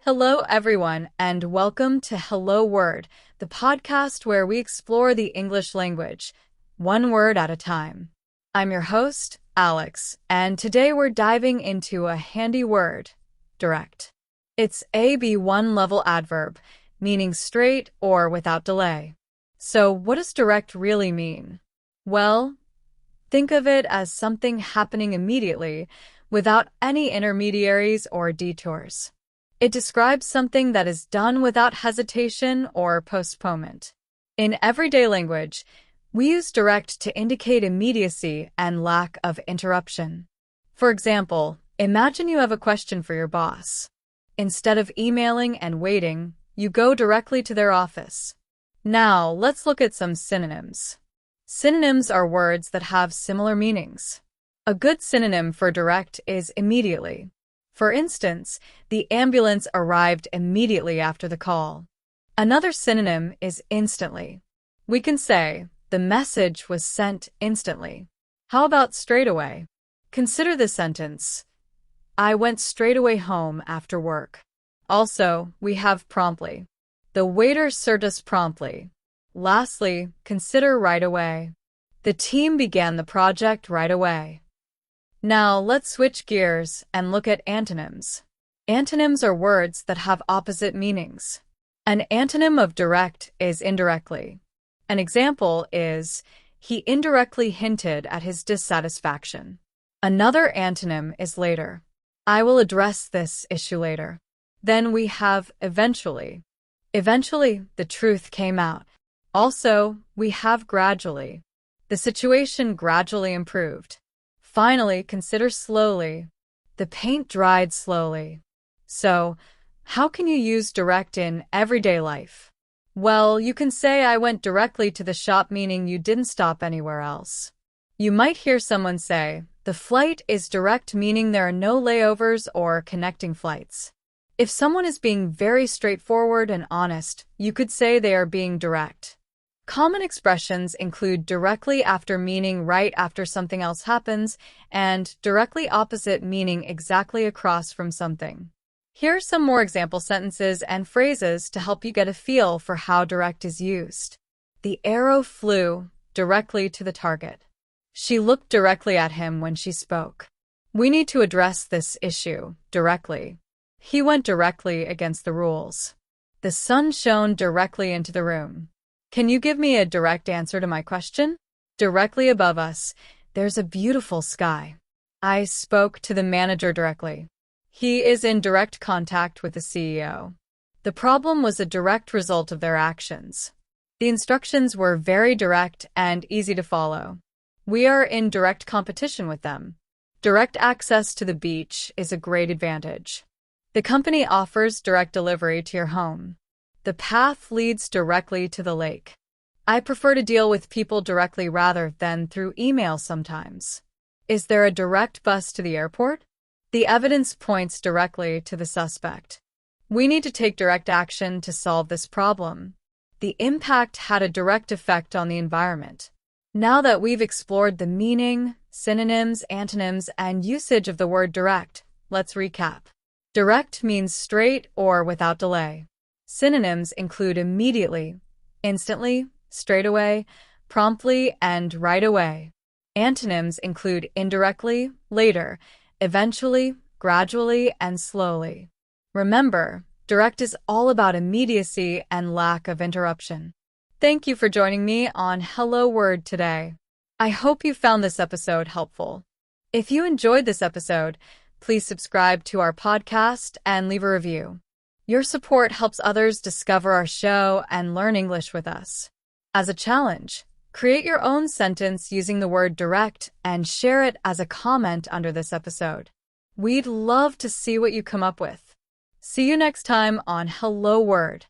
Hello, everyone, and welcome to Hello Word, the podcast where we explore the English language, one word at a time. I'm your host, Alex, and today we're diving into a handy word, direct. It's a B1 level adverb, meaning straight or without delay. So what does direct really mean? Well, think of it as something happening immediately, without any intermediaries or detours. It describes something that is done without hesitation or postponement. In everyday language, we use direct to indicate immediacy and lack of interruption. For example, imagine you have a question for your boss. Instead of emailing and waiting, you go directly to their office. Now, let's look at some synonyms. Synonyms are words that have similar meanings. A good synonym for direct is immediately. For instance, the ambulance arrived immediately after the call. Another synonym is instantly. We can say, the message was sent instantly. How about straight away? Consider this sentence. I went straight away home after work. Also, we have promptly. The waiter served us promptly. Lastly, consider right away. The team began the project right away. Now, let's switch gears and look at antonyms. Antonyms are words that have opposite meanings. An antonym of direct is indirectly. An example is, he indirectly hinted at his dissatisfaction. Another antonym is later. I will address this issue later. Then we have eventually. Eventually, the truth came out. Also, we have gradually. The situation gradually improved. Finally, consider slowly. The paint dried slowly. So, how can you use direct in everyday life? Well, you can say I went directly to the shop, meaning you didn't stop anywhere else. You might hear someone say, the flight is direct, meaning there are no layovers or connecting flights. If someone is being very straightforward and honest, you could say they are being direct. Common expressions include directly after, meaning right after something else happens, and directly opposite, meaning exactly across from something. Here are some more example sentences and phrases to help you get a feel for how direct is used. The arrow flew directly to the target. She looked directly at him when she spoke. We need to address this issue directly. He went directly against the rules. The sun shone directly into the room. Can you give me a direct answer to my question? Directly above us, there's a beautiful sky. I spoke to the manager directly. He is in direct contact with the CEO. The problem was a direct result of their actions. The instructions were very direct and easy to follow. We are in direct competition with them. Direct access to the beach is a great advantage. The company offers direct delivery to your home. The path leads directly to the lake. I prefer to deal with people directly rather than through email sometimes. Is there a direct bus to the airport? The evidence points directly to the suspect. We need to take direct action to solve this problem. The impact had a direct effect on the environment. Now that we've explored the meaning, synonyms, antonyms, and usage of the word direct, let's recap. Direct means straight or without delay. Synonyms include immediately, instantly, straight away, promptly, and right away. Antonyms include indirectly, later, eventually, gradually, and slowly. Remember, direct is all about immediacy and lack of interruption. Thank you for joining me on Hello Word today. I hope you found this episode helpful. If you enjoyed this episode, please subscribe to our podcast and leave a review. Your support helps others discover our show and learn English with us. As a challenge, create your own sentence using the word direct and share it as a comment under this episode. We'd love to see what you come up with. See you next time on Hello Word.